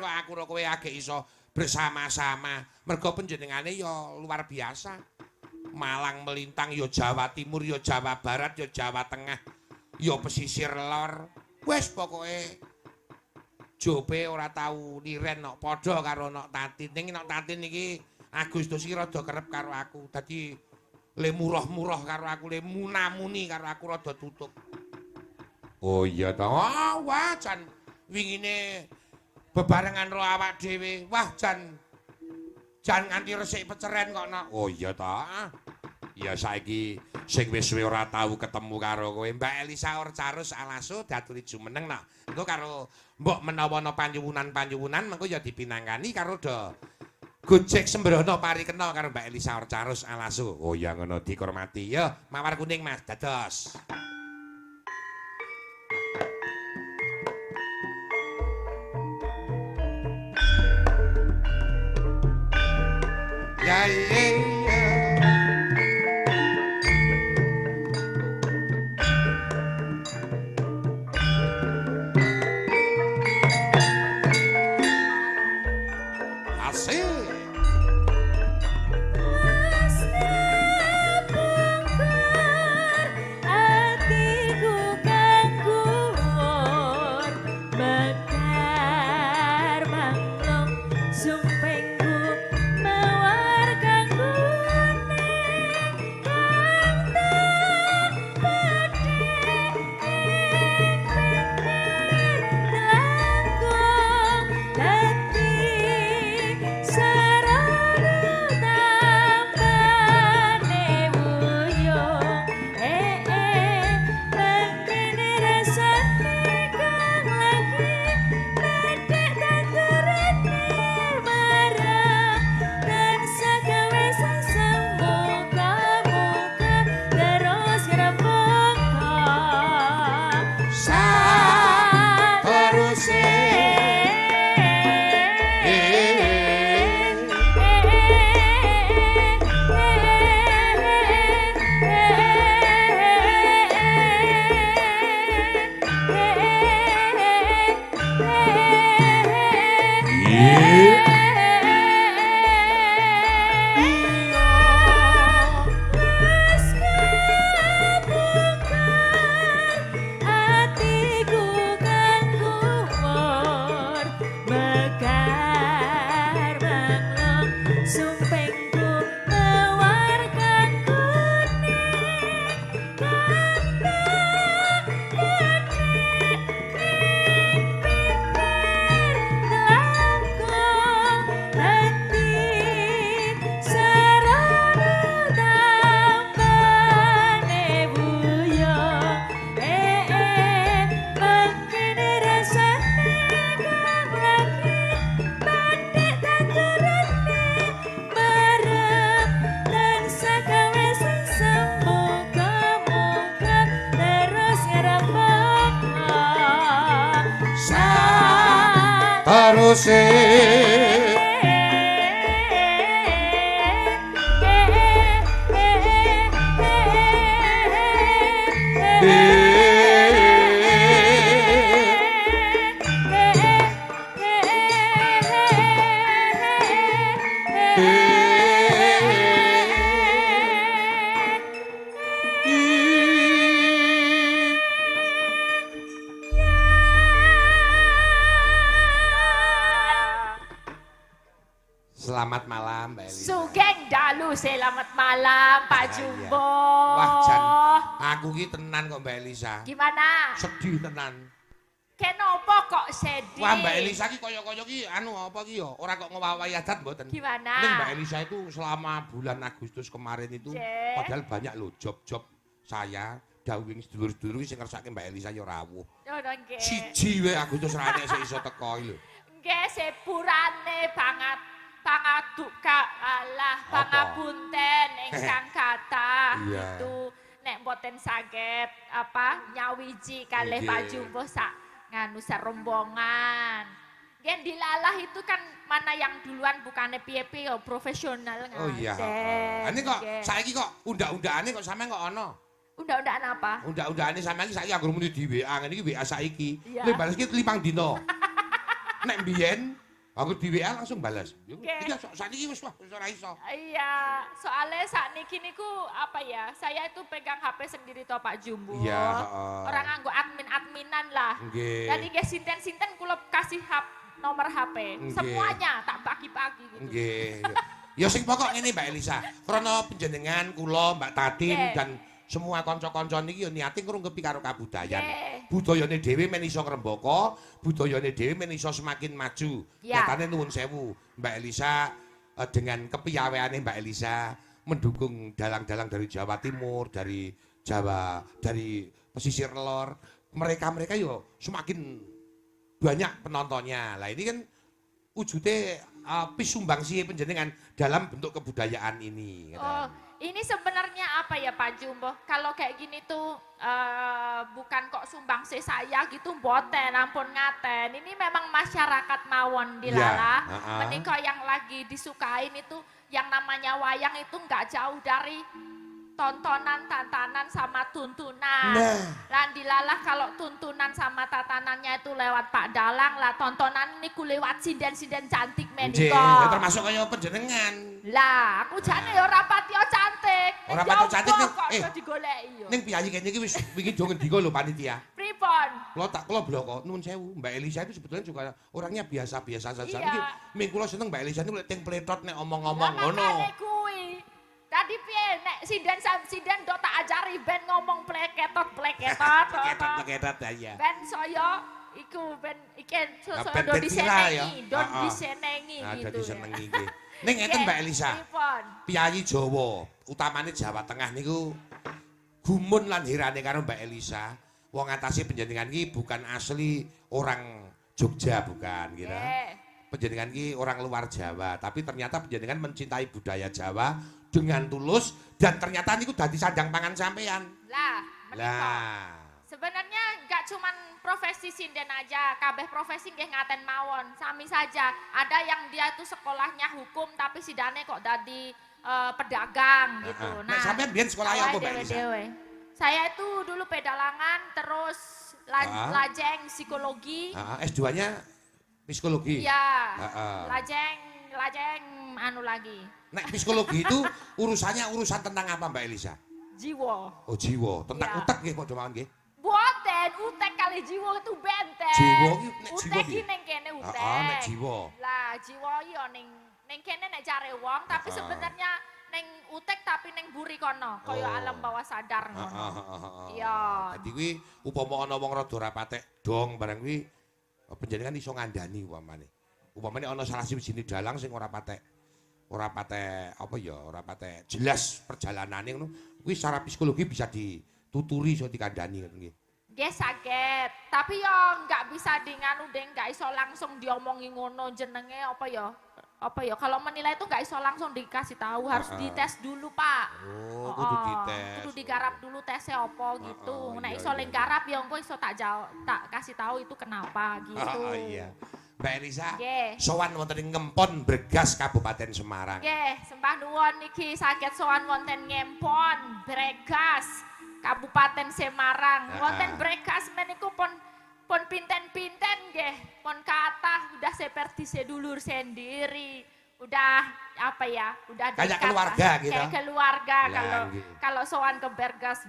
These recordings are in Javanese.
karo aku karo kowe agek iso bersama-sama. Mergo panjenengane ya luar biasa. Malang melintang ya Jawa Timur, ya Jawa Barat, ya Jawa Tengah, ya pesisir lor. Wes pokoke jope ora tau niren nok padha karo nok Tatin. Ning nok Tatin iki Agustus iki rada kerep karo aku. Dadi le murah-murah karo aku, le munamuni karo aku rada tutup. Oh iya ta. Wah, jan wingine bebarengan ro awak dhewe. Wah, jan nganti resik peceren kok nok. Oh iya ta. Ya saiki sing wis suwe ora tau ketemu karo kowe Mbak Elisa Orcarus Alaso daturi jumeneng nok. Engko karo mbok menawa ana panyuwunan-panyuwunan mengko ya dipinangkani karo do Gojek sembrono parikena karo Mbak Elisa Orcarus Alaso. Oh ya ngono dihormati. Ya, mawar kuning Mas, dados. Ya Selamat malam Mbak Elisa. Sugeng dalu selamat malam Pak Jumbo. Wah jan, aku ki tenan kok Mbak Elisa. Gimana? Sedih tenan. Kenapa kok sedih? Wah Mbak Elisa ki kaya-kaya ki anu apa ki ya? Ora kok ngowahi adat mboten. Gimana? Ning Mbak Elisa itu selama bulan Agustus kemarin itu padahal banyak loh job-job saya dawing sedulur-sedulur sing ngersake Mbak Elisa ya rawuh. Oh nggih. Siji wae Agustus rane sik iso teko lho. Nggih sepurane banget. Pangaduka Allah, pangapunten ingkang kathah itu nek mboten saged apa nyawiji kalih Pak Jumbo sak nganu rombongan. Nggih dilalah itu kan mana yang duluan bukannya piye-piye profesional ngaten. Oh iya. Ini kok saiki kok undak-undakane kok sampean kok ana. Undak-undakan apa? Undak-undakane sampean iki saiki anggere muni di WA ngene iki WA saiki. Lha bales iki 5 dina. Nek mbiyen Aku di WA langsung balas. Oke. Iya, sakniki wis ora iso. Iya, soalnya saat niki niku apa ya? Saya itu pegang HP sendiri toh Pak Jumbo. Iya, heeh. Orang nganggo admin-adminan lah. Nggih. Jadi nggih sinten-sinten kula kasih nomor HP. Nggih. Semuanya tak bagi-bagi gitu. Nggih. Ya sing pokok ngene Mbak Elisa. Krana panjenengan kula Mbak Tatin Nggih. dan semua kanca-kanca niki ya niate ngrungkepi karo kabudayan. Nggih. Budayane dhewe men iso ngrembaka, budayane dhewe men iso semakin maju. Ya. Nyatane nuwun sewu, Mbak Elisa dengan kepiawaiane Mbak Elisa mendukung dalang-dalang dari Jawa Timur, dari Jawa, dari pesisir lor. Mereka-mereka yo semakin banyak penontonnya. Lah ini kan wujudnya pisumbangsi panjenengan dalam bentuk kebudayaan ini. Oh, ini sebenarnya apa ya Pak Jumbo? Kalau kayak gini tuh bukan kok sumbangsi saya gitu mboten, ampun ngaten. Ini memang masyarakat mawon dilalah. Ya, Menika yang lagi disukain itu yang namanya wayang itu nggak jauh dari tontonan, tatanan sama tuntunan. Nah. Lan dilalah kalau tuntunan sama tatanannya itu lewat Pak Dalang lah, tontonan niku lewat sinden-sinden cantik Nggih, menika. ya termasuk kaya panjenengan. Lah, aku jane ya ora patio cantik. Ora patio cantik nih. kok iso digoleki yo. Ning piyayi kene iki wis wingi do ngendika lho panitia. Pripun? Kula bloko nuwun sewu, Mbak Elisa itu sebetulnya juga orangnya biasa-biasa saja. Iya. Iki ming kula seneng Mbak Elisa niku lek ting pletot nek omong-omong Lah, ngono. makane kuwi. Tadi piye nek sinden do tak ajari ben ngomong pleketot. Pleketot ya. Ben saya iku ben iken Ben do viral ya. disenengi, do Heeh. disenengi Nah, gitu. dadi ya. senengi iki. Ning ngeten Mbak Elisa. Pripun? Piyayi Jawa, utamane Jawa Tengah niku gumun lan herane karo Mbak Elisa. Wong atase panjenengan iki bukan asli orang Jogja bukan kira. Nggih. Panjenengan iki orang luar Jawa, tapi ternyata panjenengan mencintai budaya Jawa dengan tulus dan ternyata niku dadi sandang pangan sampean. Lah, menika. Lah. Sebenarnya nggak cuman profesi sinden aja, kabeh profesi nggih ngaten mawon, sami saja. Ada yang dia itu sekolahnya hukum tapi sidane kok dadi pedagang gitu. Nek sampean biyen sekolahnya apa Mbak Elisa? dewe-dewe. Saya itu dulu pedalangan terus lajeng psikologi. S2-nya psikologi. Iya. Heeh. Lajeng anu lagi. Nek psikologi itu urusan tentang apa Mbak Elisa? Jiwa. Oh jiwa, tentang Iya. utek nggih kok cuman nggih. Boten, utek kali jiwa itu benten. Jiwa iki nek jiwa Utek piye? iki ning kene utek. Heeh, nek jiwa. Lah, jiwa yo ning kene nek jare wong, tapi Heeh. sebenarnya ning utek tapi ning buri kono, kaya Oh. alam bawah sadar ngono. Iya. Dadi kuwi upama ana wong rada ora patek dong barang kuwi panjenengan iso ngandani umpamane. Umpamane ana salah siwijine dalang sing ora patek apa ya, ora patek jelas perjalanane ngono. Kuwi secara psikologi bisa dituturi iso dikandani ngoten nggih. Nggih saged, tapi yo nggak bisa nganu deng, nggak iso langsung diomongi ngono jenenge apa ya? Kalau menilai itu nggak iso langsung dikasih tahu, harus dites dulu Pak. Oh, kudu dites. Kudu digarap dulu tesnya apa gitu. Nek iya, iso ling garap ya engko iso tak kasih tahu itu kenapa gitu. Oh iya. Mbak Elisa, Nggih. sowan wonten ing Ngempon Bregas Kabupaten Semarang. Nggih, sembah nuwun niki saged sowan wonten Ngempon, Bregas, Kabupaten Semarang. Wonten Bregas meniku pun pinten-pinten nggih, pun kathah udah seperti sedulur sendiri. Udah apa ya? Udah Kayak dekat keluarga lah. gitu. Kayak keluarga Ya, nggih. kalau sowan ke Bergas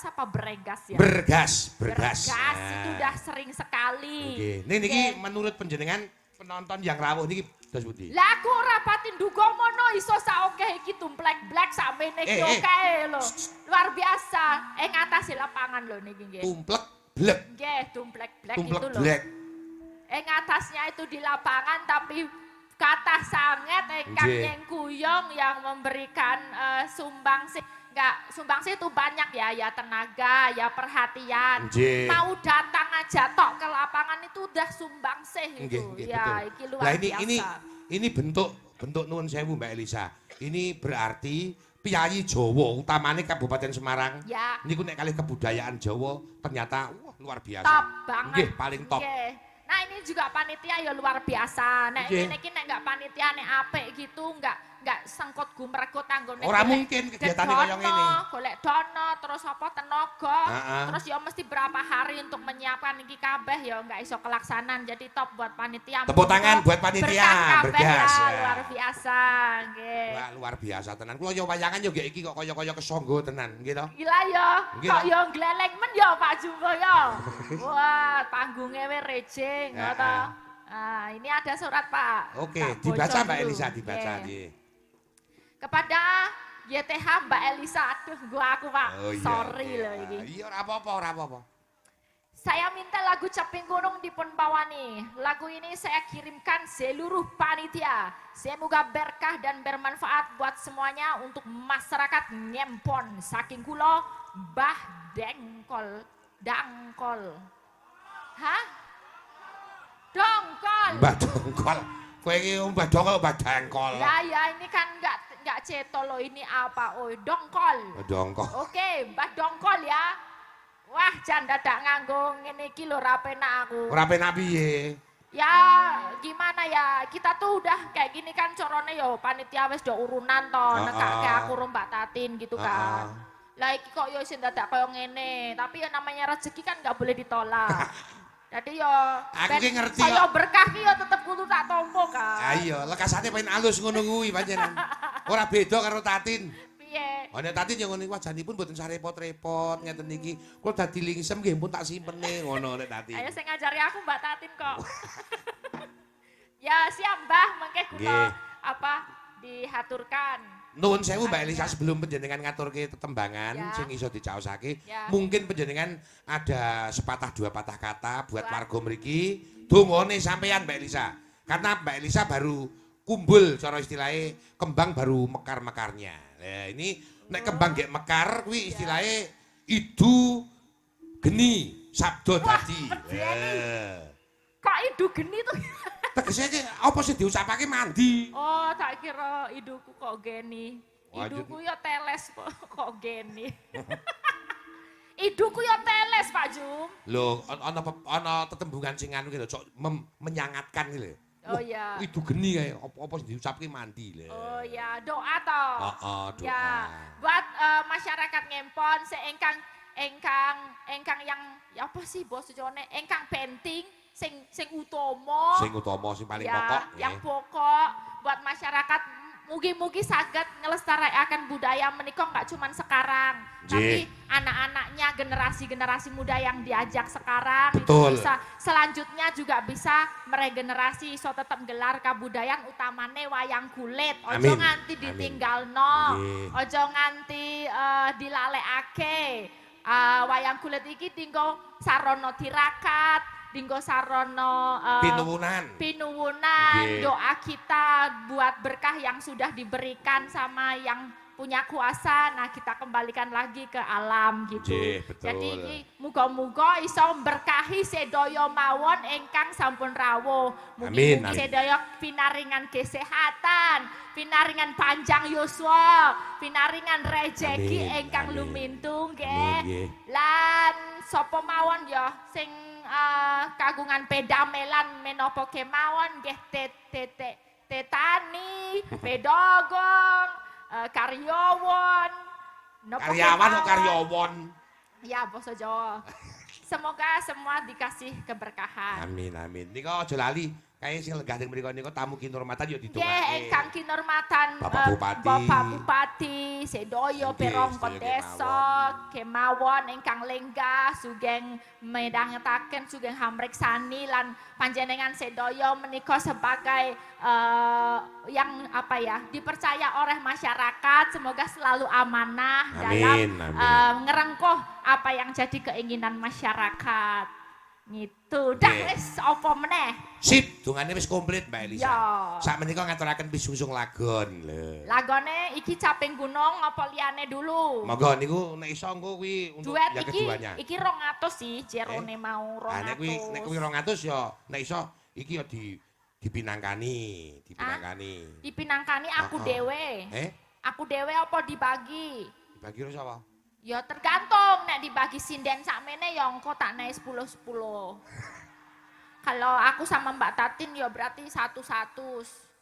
apa Bregas ya? Bergas. Bergas Nah. itu udah sering sekali. Nggih. Niki Nggih. menurut panjenengan penonton yang rawuh niki dos pundi? Lah aku ora patin duga mono iso saokeh iki tumplek-blek sakmene iki kae lho. Luar biasa. Ngatasi lapangan lho niki nggih. Tumplek blek. Nggih, tumplek-blek Tumplek itu lho. blek. Atasnya itu di lapangan tapi kata sangat engkang Nggih. nyengkuyong yang memberikan sumbangsi. Enggak, sumbangsi itu banyak ya tenaga, ya perhatian. Nggih. Mau datang aja tok ke lapangan itu udah sumbangsi itu. Nggih, Ya, betul. iki luar Lah biasa. ini bentuk nuwun sewu Mbak Elisa. Ini berarti piyayi Jawa utamane Kabupaten Semarang. Ya. Niku nek kalih kebudayaan Jawa ternyata luar biasa. Top banget. Nggih, paling top. Nggih. Nah ini juga panitia ya luar biasa. Nek Nggih. ini nek nggak panitia nek apik gitu nggak enggak sengkut gumregut anggone. Ora mungkin kegiatan kaya ngene. Golek dono terus apa tenaga. Terus ya mesti berapa hari untuk menyiapkan iki kabeh ya enggak iso kelaksanaan. Jadi top buat panitia. Tepuk tangan buat panitia. Berkas ya, luar biasa nggih. Wah, luar biasa tenan. Kula yo wayangan yo iki kok kaya-kaya kesangga tenan, nggih to? Gila ya. Kok yo gleleng men ya Pak Jumbo ya. Wah, panggungnya we rejing ngono. Nah, ini ada surat Pak. Oke, dibaca Mbak Elisa, dibaca nggih. Kepada YTH Mbak Elisa, aduh gua aku Pak, oh, iya, sorry loh ini. Iya ora apa-apa. Saya minta lagu Caping Gunung dipun bawani. Lagu ini saya kirimkan seluruh panitia. Semoga berkah dan bermanfaat buat semuanya untuk masyarakat Ngempon. Saking kula Mbah Dangkol. Hah? Dongkol. Mbah Dongkol. Kowe iki Mbah Dongkol, Mbah Dangkol. Ya ini kan enggak ceto loh ini apa? Oh, Dongkol. Dongkol. Oke, Mbah Dongkol ya. Wah, jan dadak nganggo ngene iki lho ra penak aku. Ora penak piye? Ya, gimana ya? Kita tuh udah kayak gini kan corone yo panitia wis do urunan to, nekake aku ro Mbak Tatin gitu kan. Lah iki kok yo sing dadak koyo ngene, tapi ya namanya rezeki kan enggak boleh ditolak. Jadi yo aku ki ngerti kok. Kaya berkah ki yo tetep kudu tak tampa kan. Ha iya, lekasane pengen alus ngono kuwi pancen. Ora beda karo Tatin. Piye? Ana Tatin yo ngono wajanipun mboten sarepot-repot ngeten iki. Kula dadi lingsem nggih pun tak simpene ngono nek Tatin. Ayo sing ngajari aku Mbak Tatin kok. Ya siap Mbah, mengke kula apa dihaturkan. Nuwun sewu Mbak Elisa sebelum panjenengan ngaturke tetembangan sing iso dicaosake, mungkin panjenengan ada sepatah dua patah kata buat warga mriki dongane sampean Mbak Elisa. Karena Mbak Elisa baru kumbul cara istilahnya kembang baru mekar-mekarnya. Nah, ini nek kembang gek mekar kuwi istilahnya idu geni sabdo dadi. Kok idu geni tuh? Tegese iki apa sih diucapake mandi? Oh, tak kira iduku kok geni. Iduku ya teles kok geni. Iduku ya teles, Pak Jum. Lho, ana tetembungan sing anu ki lho, menyangatkan ki lho. Oh iya. Idu geni kae, apa diucapke mandi lho. Oh iya, doa toh. Heeh, doa. Ya, buat masyarakat Ngempon engkang yang ya apa sih bos jone, engkang penting sing utama Sing paling pokok yang pokok buat masyarakat mugi-mugi saged ngelestarikaken budaya menika enggak cuman sekarang tapi anak-anaknya generasi-generasi muda yang diajak sekarang betul. Itu bisa selanjutnya juga bisa meregenerasi iso tetep gelar kabudayaan utamane wayang kulit ojo nganti ditinggalno ojo nganti dilalekake wayang kulit iki dinggo sarana tirakat dinggo sarono pinuwunan doa kita buat berkah yang sudah diberikan sama yang punya kuasa, nah kita kembalikan lagi ke alam gitu. Jadi muga-muga iso berkahi sedaya mawon ingkang sampun rawuh. Mugi-mugi sedaya pinaringan kesehatan, pinaringan panjang yuswa, pinaringan rejeki ingkang lumintung nggih. Lan sapa mawon ya sing kagungan pedamelan menapa kemawon nggih tetani, pedagong, karyawan. Ya basa Jawa. Semoga semua dikasih keberkahan. Amin. Nika aja lali, kaya sing lenggah teng mriku nika tamu kinurmatan ya didongake. Nggih, ingkang kinurmatan Bapak Bupati sedaya perangkat desa kemawon ingkang lenggah sugeng midhangetaken sugeng hamreksani lan panjenengan sedaya menika sebagai yang apa ya dipercaya oleh masyarakat semoga selalu amanah dalam ngerengkuh apa yang jadi keinginan masyarakat. Gitu, dah wis apa meneh? Sip, dungane wis komplit Mbak Elisa. Ya. Sak menika ngaturaken pisungsung lagon lho. Lagone iki Caping Gunung apa liyane dulu? Monggo niku nek iso engko kuwi untuk yang keduanya. Iki 200 sih, jerone mau 200. Nek kuwi 200 ya nek iso iki ya dipinangkani. Dipinangkani aku dhewe. Aku dhewe apa dibagi? Dibagi karo sapa? Ya tergantung, nek dibagi sinden sakmene ya engko tak naik 10-10. Kalau aku sama Mbak Tatin ya berarti 100.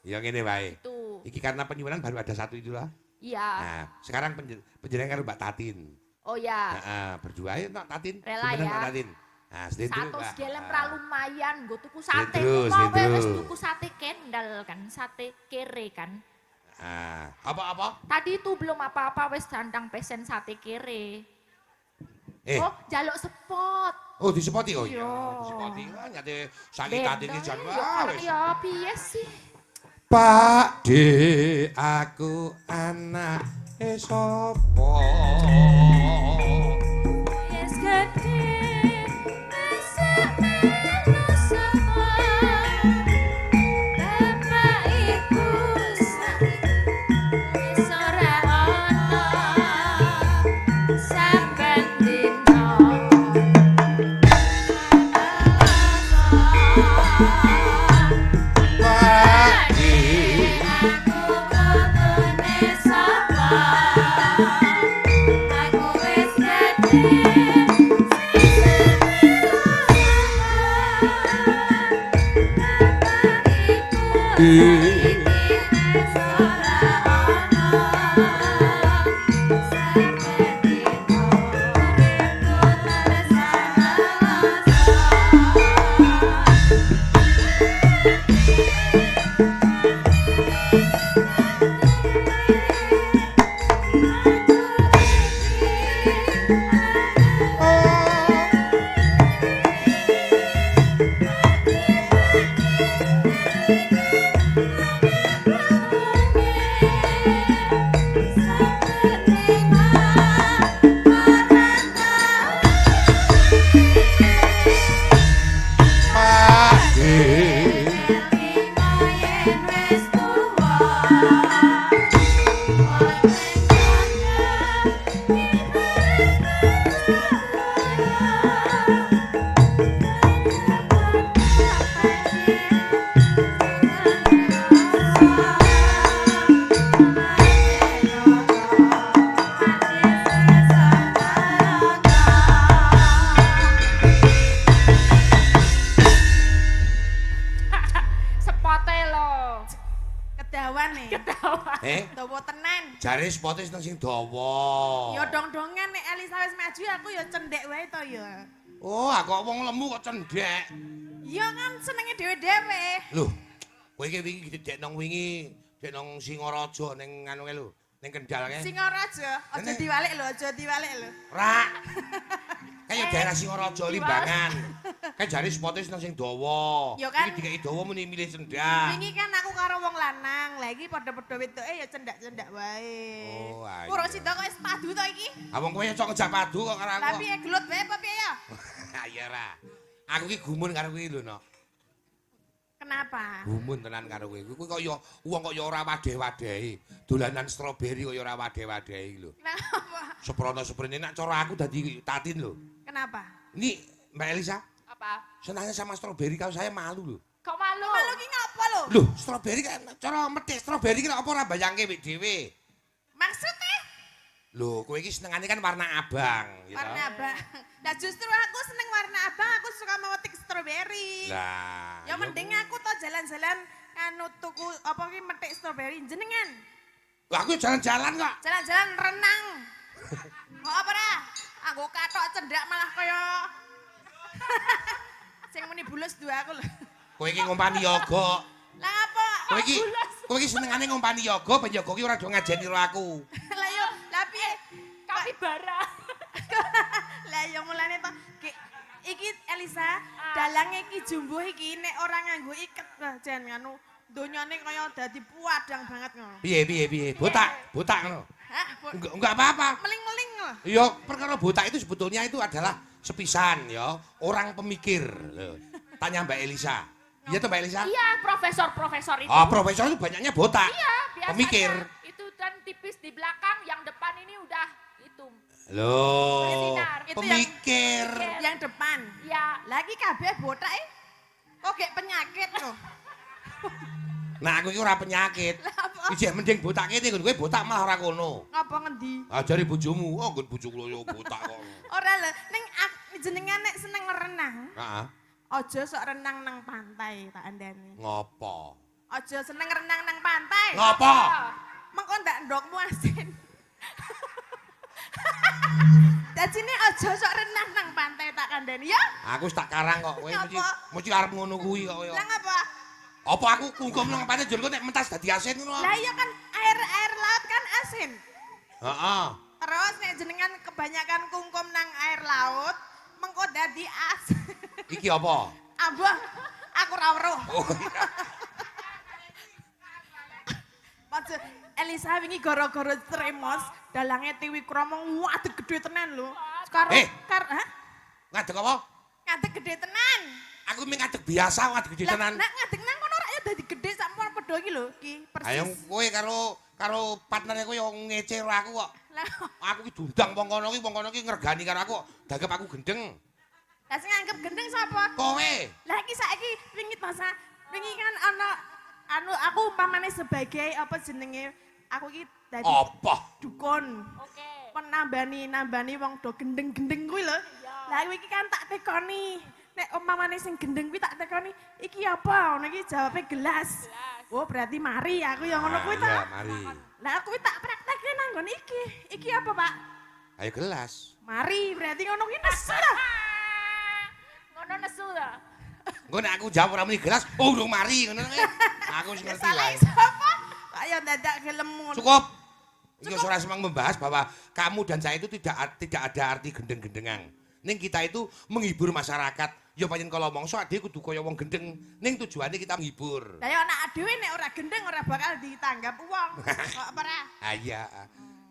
Ya ngene wae. Itu. Iki karena penyuwunan baru ada satu itu lah. Iya. Nah, sekarang penjenengan karo Mbak Tatin. Oh ya. Heeh, berdua ayo nak Tatin. Rela Bener, ya. Mbak Tatin. Nah, Satu gelem ra lumayan, nggo tuku sate. Terus, Mau terus. wis tuku sate kendal kan, sate kere kan. Apa? Tadi itu belum apa-apa wis dandang pesen sate kere. Oh, jaluk spot. Oh, disepoti oh iya. Disepoti. Wah, nyate sakit Tatin iki jan wis. Ya piye sih? Pak De, aku anak sapa? Wis gedhe asal manusia. Bapak ibu wis ora ana saben dina. Pak De, Aku bapane sapa? Aku wis gedhe Pak De. Sepote lo. Kedawan nih. Dawa tenan. Jare spote seneng sing dawa. Ya dong-dongan nek Elisa wis maju aku ya cendek wae to ya. Oh, aku kok wong lemu kok cendhek. Ya kan senenge dhewe-dhewe. Lho, kowe iki wingi didek nang wingi, dek nang Singaraja ning anu lho, ning Kendal kae. Singaraja, aja Ini- diwalik lho, aja diwalik lho. Rak. Kayak daerah Singaraja Limbangan. Kayak jare spote seneng sing dawa. Ya kan. Iki dikeki dawa muni milih cendak. Wingi kan aku karo wong lanang, lah iki padha-padha wedoke ya cendak-cendak wae. Oh, ayo. Kurang sida kok wis padu to iki. Ah wong kowe cocok ngejak padu kok karo aku. Lah piye gelut wae apa piye ya? Ayo ra. Aku ki gumun karo kowe lho, Nok. Kenapa? Gumun tenan karo kowe. Kowe kok ya wong kok ya ora wadeh-wadehi. Dolanan stroberi kok ya ora wadeh-wadehi lho. Kenapa? Seprono-seprene nak cara aku dadi Tatin lho. Kenapa? Ini Mbak Elisa, Apa? senangnya sama stroberi kalau saya malu lho. Kok malu? Malu ki ngapa lho? Loh, stroberi kan cara metik stroberi ki apa ora bayangke wek dhewe. Maksudnya Loh, kowe iki senengane kan warna abang, gitu. warna abang. Nah justru aku seneng warna abang, aku suka memetik stroberi. Lah, Ya mending aku to jalan-jalan anu tuku apa ki metik stroberi jenengan. Lah aku jalan-jalan kok. Jalan-jalan renang. Kok apa dah? Aku katok cendak malah kaya sing muni bulus dua aku lho. Kowe iki ngompani yoga. Lah apa? Kowe iki senengane ngompani yoga, ben yoga ki ora do ngajeni karo aku. Lah yo, lah piye? Kapibara. Lah yo mulane to iki Elisa, dalange iki jumbo iki nek ora nganggo iket jan anu donyane kaya dadi puadang banget ngono. Piye? Botak ngono. Hah? Enggak apa-apa. Meling-meling lho. Ya, perkara botak itu sebetulnya itu adalah sepisan ya, orang pemikir. Loh. Tanya Mbak Elisa. Iya tuh Mbak Elisa? Iya, profesor itu. Oh, profesor itu banyaknya botak. Iya, biasanya. Pemikir. Itu dan tipis di belakang, yang depan ini udah itu. Loh, Bersinar. Itu pemikir. Yang depan. Ya, Lagi kabeh botak kok gek penyakit loh. Nah, aku iki ora penyakit. Lah apa? Ijek mending botak kene kowe botak malah ora kono. Ngapa ngendi? Ajari bojomu, oh nggon bojoku lho botak kok. Ora lho, ning jenengan nek seneng renang, Heeh. aja sok renang nang pantai tak andani. Ngopo? Aja seneng renang nang pantai. Ngopo? Mengko ndak ndokmu asin. Dajine aja sok renang nang pantai tak kandhani ya. Aku wis tak karang kok, kowe mesti arep ngono kuwi kok kowe. Lah ngapa? Apa aku kungkum nang pantai jur kok nek mentas dadi asin ngono. Lah iya kan air laut kan asin. Heeh. Terus nek jenengan kebanyakan kungkum nang air laut, mengko dadi asin. Iki apa? Abah, aku ra weruh. Oh iya. Maksud Elisa wingi gara-gara tremos, dalange Tiwi Kromo waduh gede tenan lho. Sekarang hah? Ngadeg apa? Ngadeg gede tenan. Aku ming ngadeg biasa, ngadeg gede tenan. Nek ngadeg nang kono ra ya dadi gede sakmono padha iki lho, iki persis. Ayo kowe karo partner kowe yo ngece karo aku kok. Lah Aku ki dundang wong kono ki ngregani karo aku kok. Dagep aku gendeng. lah sing anggap gendeng sapa? Kowe. Lah iki saiki wingi kan ana aku umpamane sebagai apa jenenge? Aku iki dadi Apa? dukun. Oke. Nambani wong do gendeng-gendeng kuwi lho. Lah iki kan tak tekoni. Nek umpamane sing gendeng kuwi tak tekoni, iki apa? Ngono iki jawabe gelas. Oh, berarti mari aku yang ngono kuwi ta. Iya, mari. Lah kuwi tak praktekke nang nggon iki. Iki apa, Pak? Ayo gelas. Mari, berarti ngono kuwi nesu ta. Ngono nesu ta? Engko nek aku jawab ora muni gelas, oh urung mari ngono kuwi. Aku wis ngerti Salah wae. sapa? Ayo dadak gelem ngono. Cukup. Iki ora semang membahas bahwa kamu dan saya itu tidak ada arti gendeng-gendengan. Ning kita itu menghibur masyarakat. Ya pancen kalau mongso ade kudu kaya wong gendeng. Ning tujuane kita menghibur. Lah ya anak dhewe nek ora gendeng ora bakal ditanggap wong. Kok apa ra? Ah iya.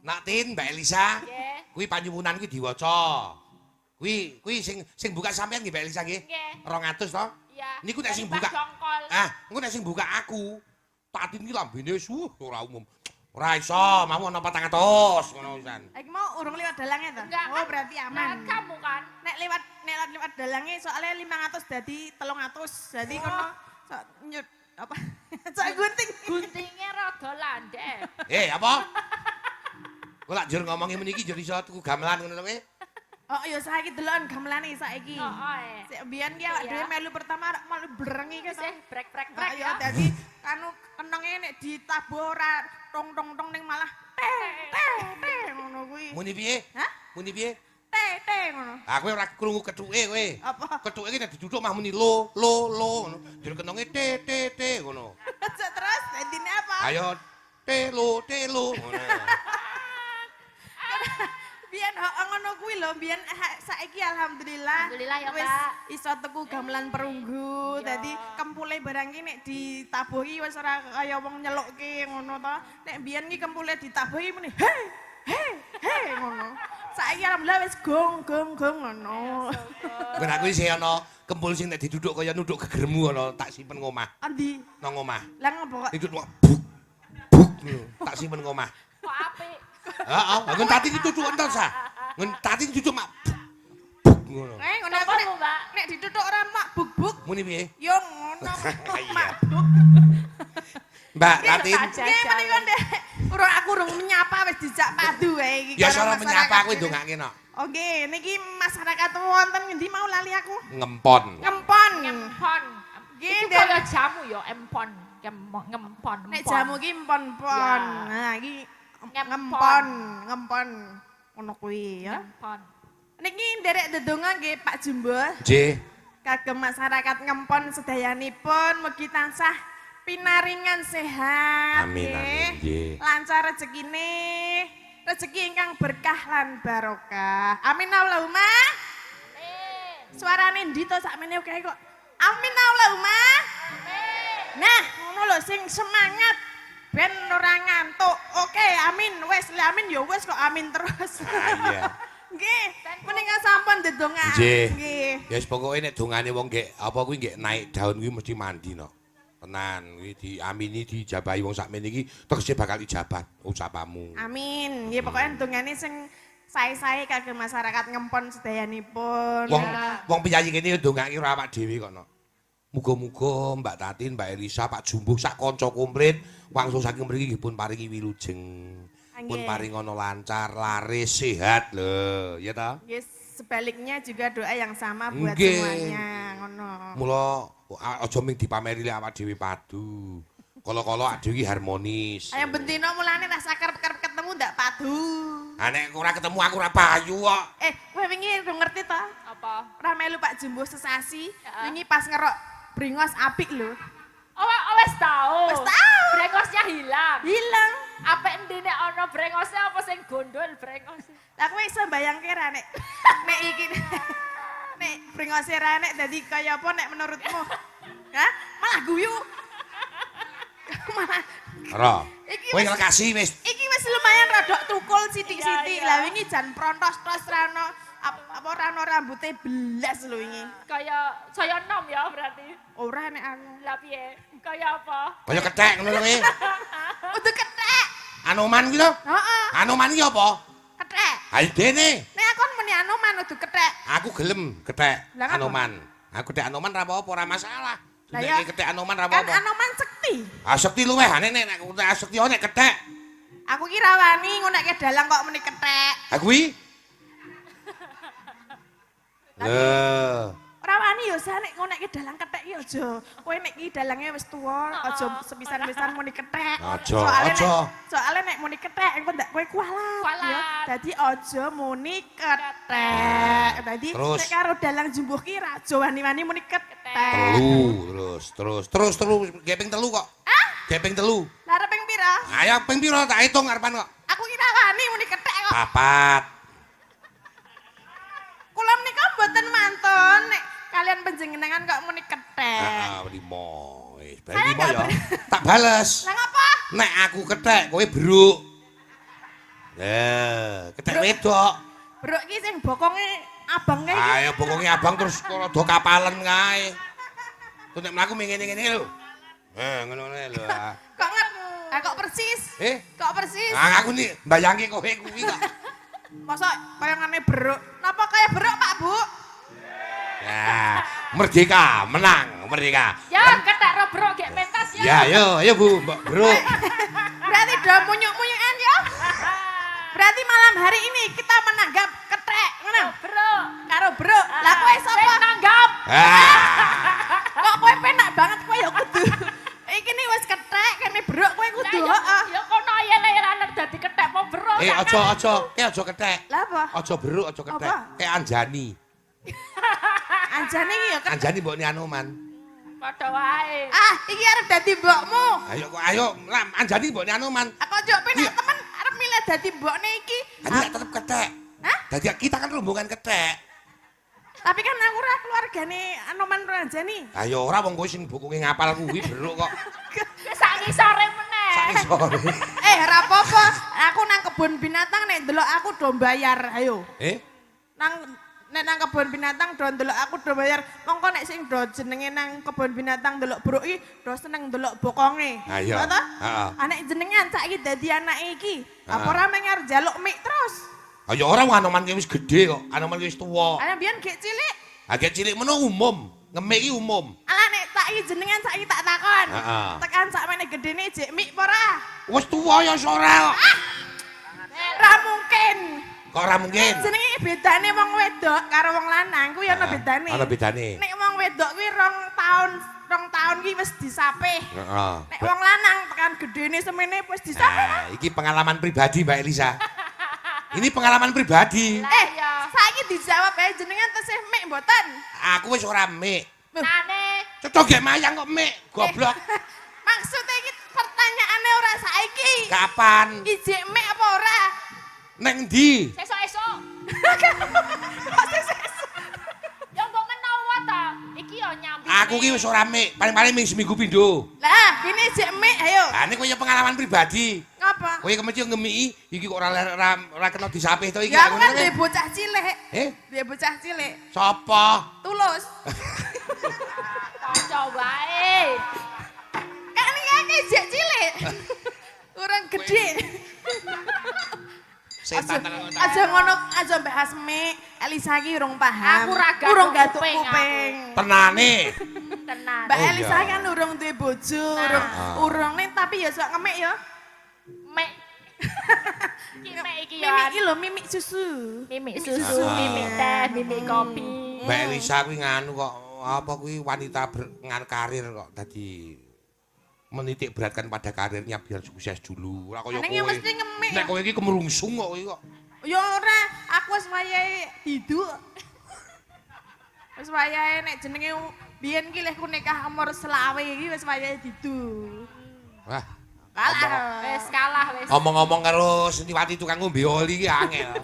Nak Tin, Mbak Elisa. Nggih. Kuwi panyuwunan kuwi diwaca. Kuwi sing buka sampean nggih Mbak Elisa nggih. Nggih. 200 to? Iya. Niku nek sing Dari buka. Pak Jongkol. Ah, engko nek sing buka aku. Tatin ki lambene ora umum. Ora iso, mau ana 400 ngono wisan. Iki mau urung liwat dalange to? Enggak, Oh, kan berarti lewat aman. kamu kan? Nek lewat dalange soalnya 500 dadi 300. Jadi kono sok nyut apa? Sok gunting. Guntingnya rada landek. Apa? Kok lak jur ngomongi meniki jur iso tuku gamelan ngono to kowe? Oh iya saiki delon gamelane saiki. Heeh. Sik mbiyen ki awak Iya. dhewe melu pertama malu brengi ki. Sih, brek Ya ya. dadi kanu kenenge nek ditabuh ora tong ning malah te ngono kuwi. Muni piye? Hah? Muni piye? Te ngono. Ah kowe ora krungu kethuke kowe. Apa? Kethuke ki nek diduduk mah muni lo ngono. Jur kenonge te ngono. Terus dadine apa? Ayo telo ngono. Biyen ngono kuwi lho, biyen saiki alhamdulillah. Alhamdulillah ya, wis Pak. iso tuku gamelan perunggu. Iya. Dadi kempule barang ki nek ditabuhi wis ora kaya wong nyelukke ngono to. Nek biyen ki kempule ditabuhi muni he ngono. Saiki alhamdulillah wis gong ngono. Ben aku isih ana kempul sing nek diduduk kaya nuduk gegermu ngono tak simpen ngomah. Andi, Nang omah. lah ngopo kok? Diduduk buk ngono. Tak simpen ngomah. Kok apik? Heeh, ngen tati ditutuk entar sa. Ngen tati ditutuk mak buk ngono. Ngono aku Napa, nek Mbak? nek ditutuk ora mak buk-buk. Muni piye? Yo ngono. Iya. Mak buk. Mbak Tatin. Nggih menika Ndek. Aku urung menyapa wis dijak padu wae iki. Ya karo sora masyarakat menyapa kowe dhewe. ndongake no. Oh nggih, niki masyarakat wonten ngendi mau lali aku? Ngempon. Ngempon. Empon. Nggih, Itu Ndek. kaya jamu ya, empon. Ngempon. Nek jamu ki empon-pon. Ya. Nah, iki Ngempon. ngempon. Ngono kuwi ya. Empon. Niki nderek ndedonga nggih Pak Jumbo. Nggih. Kagem masyarakat ngempon sedayanipun mugi tansah pinaringan sehat. Amin, amin, nggih. Lancar rezekine. Rezeki ingkang berkah lan barokah. Amin Allahumma. Suarane ndi to sakmene oke kok. Amin Allahumma. Nah, ngono lho sing semangat ben ora ngantuk. Oke, amin. Wes, amin ya wes kok amin terus. Iya. Nggih, menika sampun ndedonga. Nggih. Ya wis pokoke nek dongane wong nggih apa kuwi nggih naik daun kuwi mesti mandi no. Tenan kuwi diamini dijabahi wong sakmene iki tegese bakal ijabat ucapamu. Amin. Nggih pokoke ndongane sing sae-sae kagem masyarakat ngempon sedayanipun. Wong piyayi kene ndongake ora awak dhewe kok no. Muga-muga Mbak Tatin, Mbak Elisa, Pak Jumbuh sak kanca komplit wangsul saking mriki nggih pun paringi wilujeng. Pun paring ana lancar, laris, sehat lho, ya ta? Nggih, sebaliknya juga doa yang sama buat Nggih. semuanya, ngono. Mula aja ming dipameri lek awak dhewe padu. Kala-kala ade iki harmonis. Ayo bentino mulane tak saker-kerep ketemu ndak padu. Ah nek ora ketemu aku ora payu kok. Kowe wingi udah ngerti to? Apa? Ora melu Pak Jumbo sesasi. Heeh. Wingi pas ngerok bringos apik lho. Oh, wis tau. Wis tau. Brengosnya hilang. Hilang. Apa endine ana brengosnya apa sing gondol brengos? Lah kowe iso bayangke ra nek iki nek bringose ra nek dadi kaya apa nek menurutmu? Hah? Malah guyu. Malah Ora. Iki Kowe wis- ngelekasi wis. iki wis lumayan rada tukul sithik-sithik. Iya, iya. Lah wingi jan prontos-tos rano apa rano rambute belas lho wingi. Kaya saya nom ya berarti. Ora nek aku. Lah piye? Kaya apa? Kaya kethek ngono lho kowe. Udah kethek. Anoman kuwi lho. Heeh, Anoman iki apa? kethek. Ayo dene. Nek aku meni anoman udah kethek. Aku gelem kethek Lah ngapa? anoman. Aku kethek anoman ra apa-apa, ora masalah. Lah ya, Nek kethek anoman ra Kan apa-apa. anoman sekti. Ah sekti luweh nek nek sekti nek kethek. Aku ki rawani ngonekke dalang kok meni kethek. Ha kuwi? Lho. Rawani yo sa nek ngonekke dalang kethek ki aja. Kowe nek ki dalange wis tuwa, aja sepisan-pisan muni kethek. Aja, Soale aja. Soale nek muni kethek engko ndak kowe kualat. Kualat. Ya. Dadi aja muni kethek. Dadi Terus? nek karo dalang jumbuh ki ra aja wani-wani muni kethek. Terus geping telu kok. Geping telu. Lah arep ping pira? Ayo ping pira tak hitung arepan kok. Aku ki rawani muni kethek kok. Papat. Kula menika mboten mantun nek kalian panjenengan kok muni kethek. Heeh, 5. Wis, bar Saya 5 nggak ya. ber- Tak bales. Lah ngapa? Nek aku kethek, kowe beruk. Kethek wedok. Bruk ki sing bokonge abang kae iki. Ayo bokonge abang terus rada kapalen kae. Tuh nek mlaku ngene-ngene lho. Ngono-ngene lho. Kok persis? Kok persis? Aku nih mbayangke kowe kuwi kok. Masa bayangane beruk. Napa kaya beruk, Pak, Bu? Ya, merdeka, menang, merdeka. Ya, kethek ro bro gek pentas ya. Ya, ayo Bu, Mbak Bro. Berarti do munyuk-munyukan ya? Berarti malam hari ini kita menanggap kethek, ngono? Bro. Karo beruk. Lah kowe sapa? Wis nanggap. Kok kowe penak banget kowe ya kudu. Iki nih wis kethek, kene beruk kowe kudu, heeh. Ya kono ayel-ayelan dadi kethek apa bro? Aja kethek. Lah apa? Aja beruk, aja kethek. Apa? Kayak Anjani. Anjane iki ya kethek. Anjani mbokne Anoman. Padha wae. Iki arep dadi mbokmu. Ayo, Lam, Anjani mbokne Anoman. Aku ojo penak temen arep milih dadi mbokne iki. Ani tetep kethek. Hah? Dadi kita kan rombongan kethek. Tapi kan aku ora keluargane Anoman Ranjani. Ayo ora wong kowe sing bukunge ngapal kuwi beruk kok. Wis sak ngisore meneh. Sak sore. Ora apa-apa. Aku nang kebun binatang nek ndelok aku do bayar. Ayo. Nek nang kebun binatang do ndelok aku do bayar. Mongko nek sing do jenenge nang kebun binatang ndelok bruk iki do seneng ndelok bokonge. Ayo. Ngono ta? Heeh. Nek jenengan saiki dadi anake iki, Heeh. apa ora mengar njaluk mik terus? Ayo ora wong Anoman ki wis gedhe kok. Anoman ki wis tuwa. Ana biyen gek cilik. Agek cilik meno umum. Ngemek iki umum. Alah nek tak iki jenengan saiki tak takon. Heeh. Tekan sakmene gedene jek mik apa ora? Wis tuwa ya sorel. Ora mungkin. Kok ora mungkin? Jenenge bedane wong wedok karo wong lanang kuwi ana bedane. Ana bedane. Nek wong wedok kuwi 2 tahun ki wis disapih. Heeh. Nek wong lanang tekan gedene semene wis disapih. Iki pengalaman pribadi Mbak Elisa. Ini pengalaman pribadi. Saiki dijawab ae jenengan tesih mik mboten? Aku wis ora mik. Nane. Cocok gek mayang kok mik, goblok. Maksudnya iki pertanyaane ora saiki. Kapan? Ijek mik apa ora? Neng ndi? Sesuk-esuk. Kok sesuk? Ya mbok menawa ta. Iki ya nyambi. Aku ki wis ora mik, paling-paling ming seminggu pindho. Lah, kene ijek mik ayo. Lah ini kowe ya pengalaman pribadi. Ngapa? Kowe kemeci ngemiki iki kok ora kena disapih to iki. Ya aku kan duwe bocah cilik. Duwe bocah cilik. Sapa? Tulus. Kanca wae. Kan iki jek cilik. Urang gede. Setan Aja ngono, aja bahas mik. Elisa iki urung paham. Aku ra gatuk urung gatuk kuping kuping. tenane. Tenan. Mbak Oh, Elisa iya. kan urung duwe bojo, Ah. urung nih tapi ya sok ngemek ya. Mek. Iki mek iki Mimik ya. iki lho, mimik susu. Mimik susu, Ah. mimik teh, mimik kopi. Mbak Elisa kuwi nganu kok apa kuwi wanita ngan karir kok dadi menitik beratkan pada karirnya biar sukses dulu. Ora kaya Neng kowe. mesti ngemik. Nek kowe iki kemerungsung kok kowe kok. Ya ora, aku wis wayahe diduk. Wis wayahe nek jenenge biyen ki lek ku nikah umur selawe iki wis wayahe diduk. Wah, Kalah wis. omong-omong karo Sentiwati tukang ngombe oli iki angel.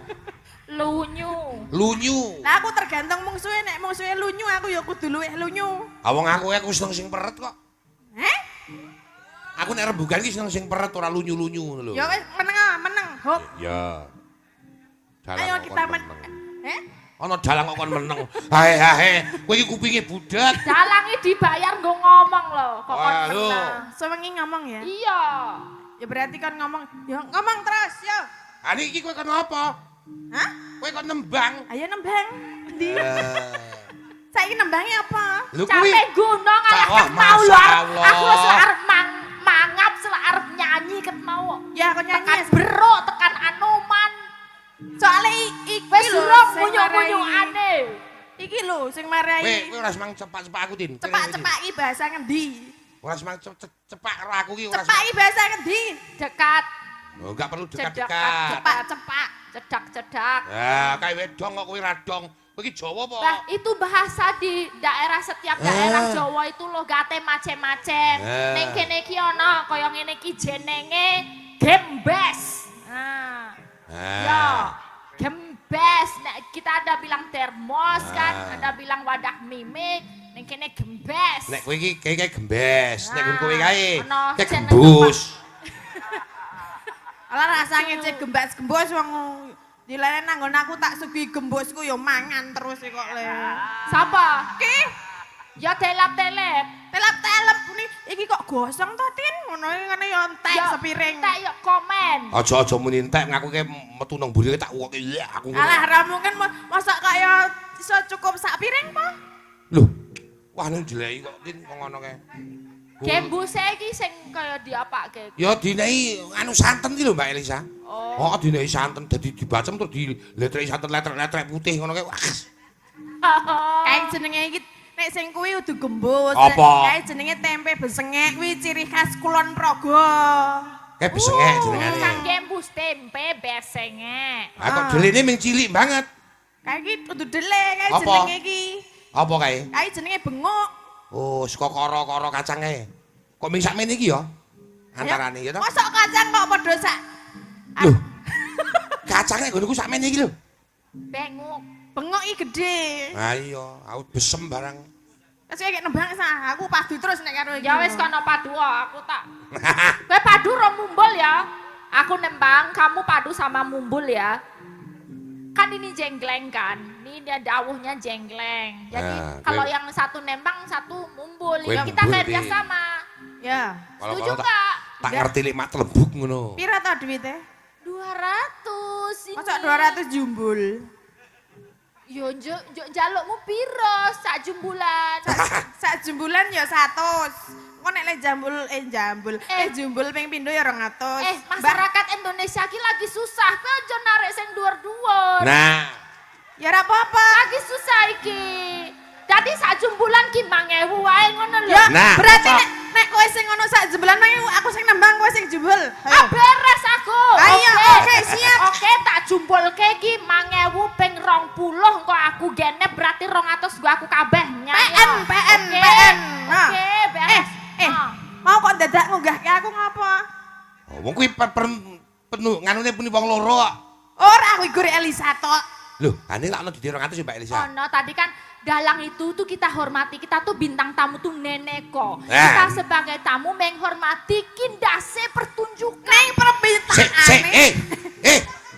Lunyu. Lah aku tergantung mungsuhe nek mungsuhe lunyu aku ya kudu luwih lunyu. Awong aku seneng sing peret kok. Heh? Aku nek rembugan iki seneng sing peret ora lunyu-lunyu ngono lho. Ya wis meneng. Hop. Ya. Ayo kita Heh? Ana dalang kok kon meneng. Hae, kowe iki kupinge budak. Dalange dibayar nggo ngomong lho, kok kon Waduh. menang. Sewengi ngomong ya. Iya. Ya berarti kan ngomong. Ya ngomong terus, yo. Ani iki kowe kon apa? Hah? Kowe kon nembang. Ayo nembang. Endi? Saiki nembangi apa? Lho kuwi Capek gunung Wah, arek mau Masya lho. Allah. Aku wis arep mangap arep nyanyi ket mau. Ya aku nyanyi. Tekan bero, tekan Anoman. Soale iki Wis lho urung sing munyuk-munyukane. Iki lho sing marai. kowe ora semang cepak-cepak aku, Din. Cepak-cepak iki bahasa ngendi? Ora semang cepak karo aku iki ora. Cepak iki bahasa ngendi? Dekat, Oh, enggak perlu dekat-dekat. Cepak-cepak. cedak-cedak. Ah, kae wedong kok kowe radong. Kowe iki Jawa apa? Nah, itu bahasa di daerah setiap daerah Jawa itu logate macem-macem. Ning kene iki ana kaya ngene iki jenenge gembes. Nah. Ya, gembes. Nah, kita ada bilang termos kan, ada bilang wadah mimik. Ning kene gembes. Nek kowe iki kayak gembes, nek kowe kae Ono kayak jeneng gembus. Ala rasane cek gembas-gembos wong dilene nanggon aku tak suguhi gembosku ya mangan terus kok le. Sapa? Ki, Ya telap-telep. telep-telep iki kok gosong to, Tin? Ngono ngene ya entek Ya, sepiring. Tak ya komen. Aja muni entek ngaku ke metu nang mburi tak uwoke aku. Alah ra mungkin masak kaya iso cukup sak piring po. Lho, wah ning dileki kok Tin kok ngono kae. Gembuse iki sing kaya diapake. Ya dinehi anu santen iki lho Mbak Elisa. Oh, dinehi santen dadi dibacem terus diletreki santen letrek-letrek putih ngono kae. Wah. Kae jenenge iki nek sing kuwi udu gembus. Apa? Kae jenenge tempe besengek kuwi ciri khas Kulon Progo. Kae besengek jenengane. Kang gembus tempe besenge. Ah kok delene ming cilik banget. Kae iki udu dele kae Apa? jenenge iki. Apa kae? Kae jenenge bengok. Oh, saka karo-karo kacange. Kok ming sakmene iki ya? Antarane ya to? Mosok kacang kok padha sak. Lho. Kacange nggonku sakmene iki lho. Bengok. Bengok iki gedhe. Ha iya, aku besem barang. Wes kayak nembang sah, aku padu terus nek karo iki. Ya wis kono padu aku tak. Kowe padu ro mumbul ya. Aku nembang, kamu padu sama mumbul ya. Kan ini jenggleng kan. Ini dia dawuhnya jenggleng. Jadi Nah, kalau kowe- yang satu nembang, satu mumbul. Kowe Ya, kita mumbul, kerja Pi. sama. Ya. Setuju tak, enggak? tak ngerti lek mak telebuk ngono. Pira to duwite? 200 ini. Mosok 200 jumbul. Yo jalukmu piro sak jumbulan. Sak jumbulan ya 100. Kok nek lek jumbul ping pindho ya 200. Masyarakat Indonesia ki lagi susah. Kowe aja narik sing dhuwur-dhuwur. Nah, Ya ora apa-apa. Lagi susah iki. Dadi sak jumbulan ki 5.000 wae ngono lho. Ya, Nah, berarti apa? nek kowe sing ngono sak jumbulan aku sing nembang kowe sing jumbul. Ah, beres aku. Ayo, oke, siap. Oke, tak jumpulke ki 5.000 ping 20 engko aku genep berarti 200 gua aku kabeh nyanyi. PN. Nah. Oke, beres. Mau kok dadak ngunggahke aku ngopo? oh, wong kuwi penuh nganune puni wong loro kok. Ora aku iku Elisa tok. Lho, ane lak ono di 200 ya Mbak Elisa. Oh no, tadi kan dalang itu tuh kita hormati, kita tuh bintang tamu tuh neneko. Nah. Kita sebagai tamu menghormati kindase pertunjukan. Neng permintaane.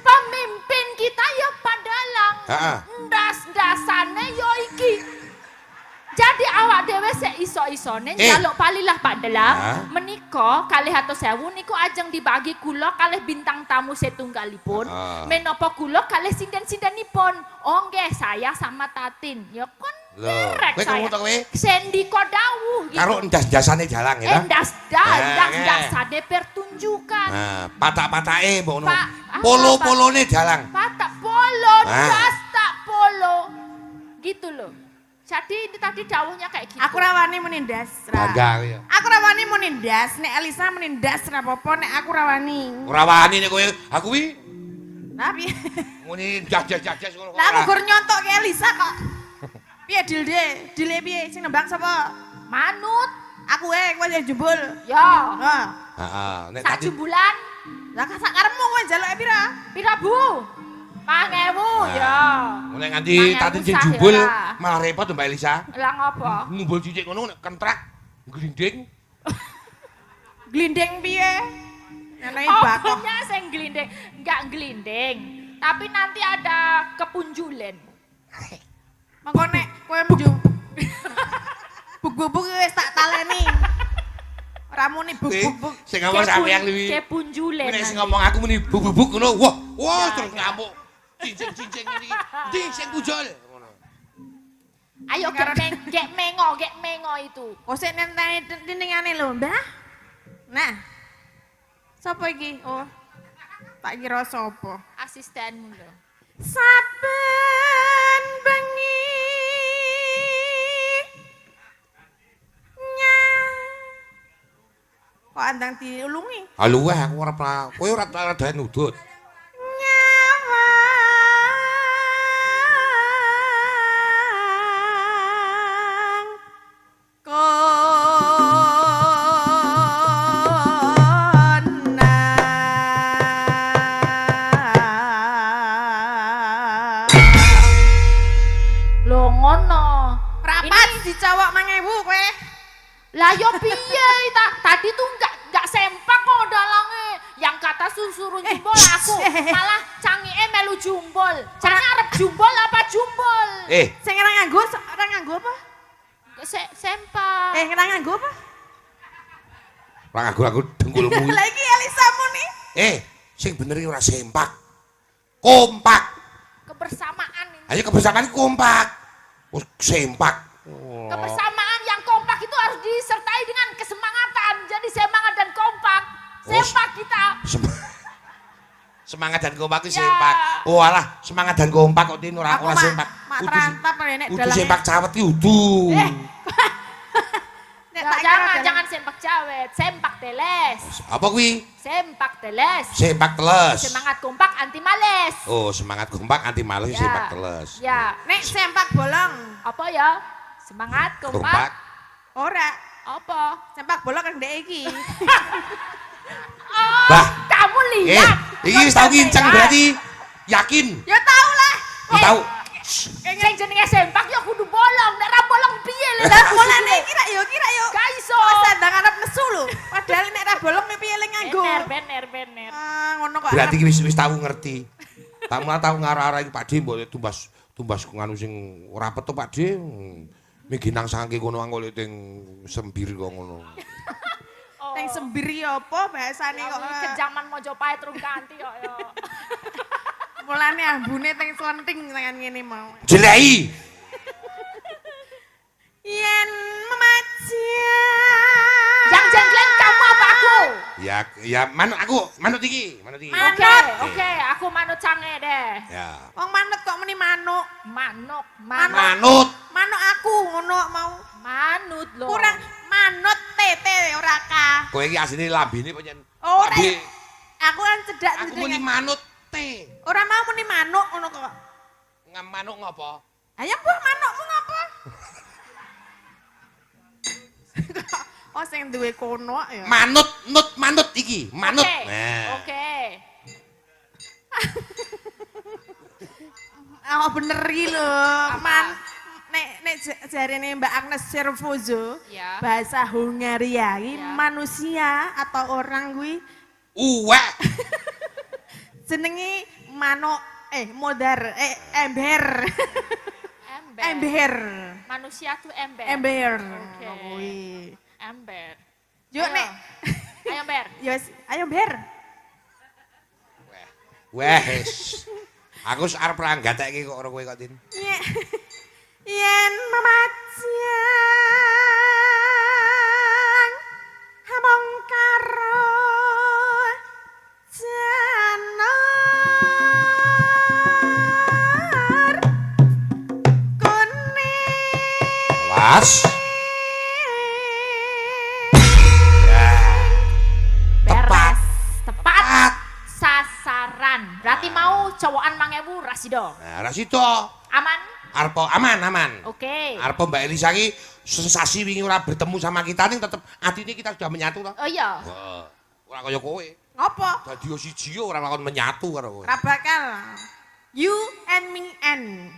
Pemimpin kita ya Pak Dalang. Heeh. Ndas-ndasane yo iki. Jadi awak dhewe sik iso-isone njaluk palilah Pak Dalang. Menika 200.000 niku ajeng dibagi kula kalih bintang tamu setunggalipun. Menapa kula kalih sinden-sindenipun. Oh nggih, saya sama Tatin. Ya kon derek kowe saya. ngomong to kowe? Sendika dawuh gitu. Karo ndas-ndasane dalang ya. Ndas-ndasane pertunjukan. Nah, patak-patake mbok ngono. Pak, apa, Polo-polone dalang. Patak polo, Ah. das tak polo. Gitu loh. Jadi ini tadi dawuhnya kayak gitu. Aku rawani menindas. Bangga aku ya. Aku rawani menindas, nek Elisa menindas ra apa-apa nek aku rawani. Ora wani nek kowe aku wi Tapi muni jas ngono. lah aku gur nyontok ke Elisa kok. Piye dile piye sing nembang sapa? Manut. Aku kowe sing jumbul. Ya. Heeh. Heeh, nek Sak tadi jumbulan. Lah sak karepmu kowe njaluke pira? Pira Bu? 5.000 ya. nek nganti tadi sing jubul malah repot Mbak Elisa. Lah ngopo? Ngumpul cicik ngono nek kentrak glinding. Glinding piye? Nenai bakoh. Pokoknya sing glinding, enggak glinding. Tapi nanti ada kepunjulan. Mengko nek kowe mju. Buk-buk wis tak taleni. Ora muni buk-buk. Sing ngomong sampeyan kuwi. Kepunjulan. Nek sing ngomong aku muni bubuk ngono. Wah, terus ngamuk. Cincin-cincin iki. Ndi sing pujol ngono. Ayo gek mengo itu. Kok sik nenteni tindingane lho, Mbah. Nah. Sapa iki? Oh. Tak kira sapa. Asistenmu lho. Saben bengi kok andang diulungi? Halo aku ora kowe ora rada nudut. Dicawak 5.000 kowe. Lah yo piye tadi tuh enggak sempak kok dalange. Yang kata suruh jumbol aku, malah cangike melu jumbol. Jangan arep jumbol apa jumbol? Sing ora nganggo apa? Sempak. Ora nganggo apa? Ora nganggo aku dengkulmu. Lah iki Elisa muni. Sing bener iki ora sempak. Kompak. Kebersamaan ini. Ayo kebersamaan kompak. Sempak. Kebersamaan yang kompak itu harus disertai dengan kesemangatan. Jadi semangat dan kompak. Sempak kita. Semangat dan kompak itu sempak. Oh alah, semangat dan kompak kok tin ora sempak. Mak trantap nek dalang. Kudu sempak cawet iki udu. Jangan sempak cawet, sempak teles. Apa kuwi? Sempak teles. Sempak teles. Semangat kompak anti males. Oh, semangat kompak anti males sempak teles. Ya. Nek sempak bolong. Apa ya? Semangat kompak. Ora. Apa? Sempak bolong kan ndek iki. Oh, bah, kamu lihat. Iki wis tau nginceng berarti yakin. Ya tau lah. Tahu. Sing jenenge sempak ya kudu bolong. Nek ra bolong piye lho. Lah bolane kira yo. Gak iso. Sandang arep nesu lho. Padahal nek ra bolong piye le nganggo. Bener. Ngono kok. Berarti wis tau ngerti. Tamu tau ngarah-arah iki Pak D mbok tumbas nganu sing ora petuk Pak D. Miginang sangke kono angkole teng sembir kok ngono. Teng sembir apa bahasane kok kejaman Mojopahit rung ganti kok ya. Mulane ambune teng slenting tangan ngene mau. Jeleki. Yen memaja. Yang jengkleng kamu apa aku? Ya manut iki. Oke, aku manut cange deh. Ya. Wong manut kok muni manuk. Manut. Manuk aku ngono mau. Manut lho. Kurang manut tete ora ka. Kowe iki asline lambene pancen. Ora. Aku kan cedak aku muni manut te. Ora mau muni manuk ngono kok. Manuk ngopo? Ayo buah manukmu ngopo? Oh sing duwe kono ya. Manut iki, manut. Oke. Oh bener iki lho. Nek jarene Mbak Agnes Servozo, bahasa Hungaria iki manusia atau orang kuwi uwek. Jenenge manuk modar ember. Ember. Manusia tuh ember. Ember. Oke. Ember. Yuk nek. Ayo ber. Yes, ayo ber. Wes. Aku arep ra gatekke kok karo kowe kok Tin. Yen memajang hamong karo janar kuning Beras. Beres. Tepat. Sasaran. Berarti mau cowokan 1000 Rasido. Nah, Rasido. Aman? Arpo aman. Oke. Arpo Mbak Elisa ki sensasi wingi ora bertemu sama kita ning tetep atine kita sudah menyatu toh. Oh iya. Wah, ora kaya kowe. Ngopo? Dadi yo siji yo ora lakon menyatu karo kowe. Ora bakal. You and me and.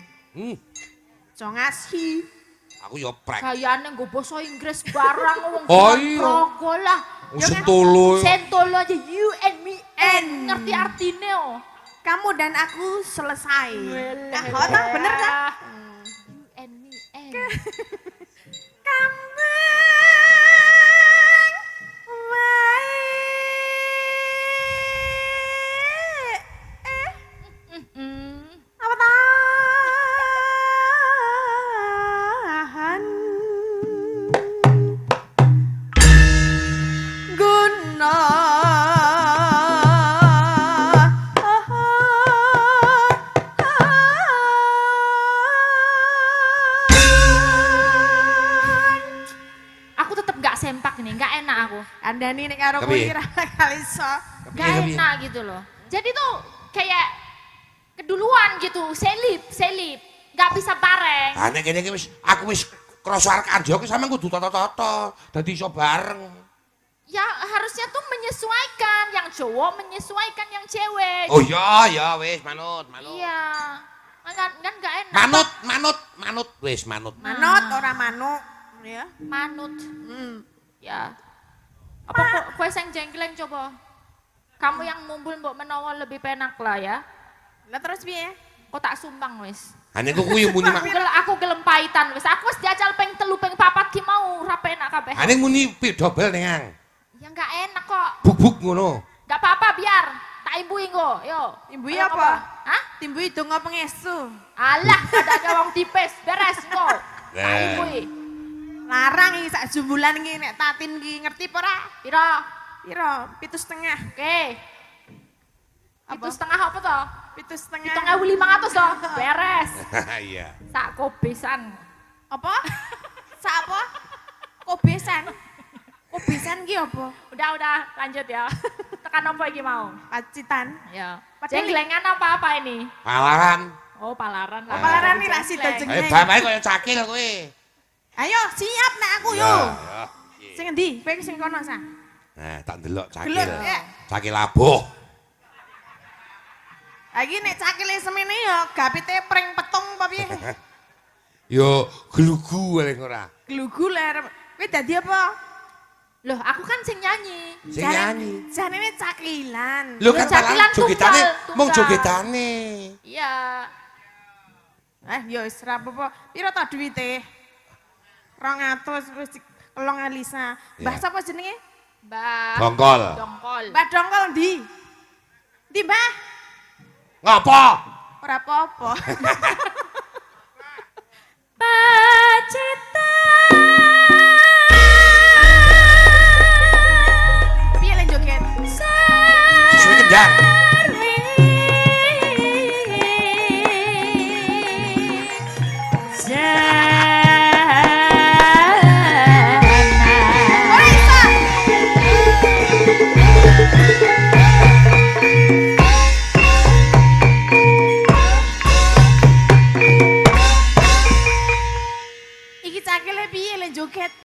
Jo ngasih. Aku yo prek. Gayane nggo basa Inggris barang wong Oh iya. Rogo lah. Sentolo. Sentolo aja you and me and. Ngerti artine oh. Kamu dan aku selesai. Nah, Nah, bener kan? You and me and. Kamu apa tahan guna Aku tetep gak sempak ini, gak enak aku. Andani nek karo kowe Kepiye? kira kali iso. Gak enak gitu loh. Jadi tuh kayak keduluan gitu, selip. Gak bisa bareng. Ah nek kene iki wis aku wis krasa arek andya ki sampean kudu toto-toto. Dadi iso bareng. Ya harusnya tuh menyesuaikan, yang cowok menyesuaikan yang cewek. Oh iya wis manut. Iya. Kan gak enak. Manut wis manut. Manut ora manuk ya. Manut. Ya. Apa kok kue sing jengkeleng coba? Kamu yang mumbul mbok menawa lebih penak lah ya. Lah terus piye? Kok tak sumbang wis. Ha niku kuwi muni mak. Aku gelem paitan wis. Aku wis diajal peng 3 peng 4 ki mau ra penak kabeh. Ha ning muni dobel ning ang. Ya gak enak kok. Bubuk ngono. Gak apa-apa biar. Tak imbui nggo. Yo. Imbui Ayo, apa? Hah? Timbui donga pengestu. Alah, ada wong tipes. Beres nggo. Tak imbui. Larang iki sak jumbulan iki nek tatin iki ngerti apa ora? Piro? Piro? 7,5. Oke. Apa? 7,5 apa toh? 7,5. 7.500 toh. Beres. Iya. Sak kobesan. Apa? Sak apa? Kobesan. Kobesan ki apa? Udah lanjut ya. Tekan apa iki mau? Pacitan. Ya. Padahal- Jenglengan apa ini? Palaran. Oh, palaran. Palaran iki ra sida Ayo jenenge. bamae koyo cakil kowe. Ayo siap nek aku yo. Ya. Sing endi? Kowe sing kono sa. Nah, tak ndelok cakil. Gelut ya. Cakil abuh. Lagi nek cakile semene yo gapite pring petung apa piye? Yo glugu paling ora. Glugu ler. Kowe dadi apa? Loh, aku kan sing nyanyi. Sing nyanyi. Janine cakilan. Lho Ya, kan cakilan palaran jogetane tunggal. mung jogetane. Iya. Ya wis ra apa-apa. Piro ta duwite? 200 wis kelong Elisa. Mbah Ya. sapa jenenge? Mbak. Dongkol. Dongkol. Mbah Dongkol ndi? Ndi Mbah? Ngopo? Ora apa-apa. Pacit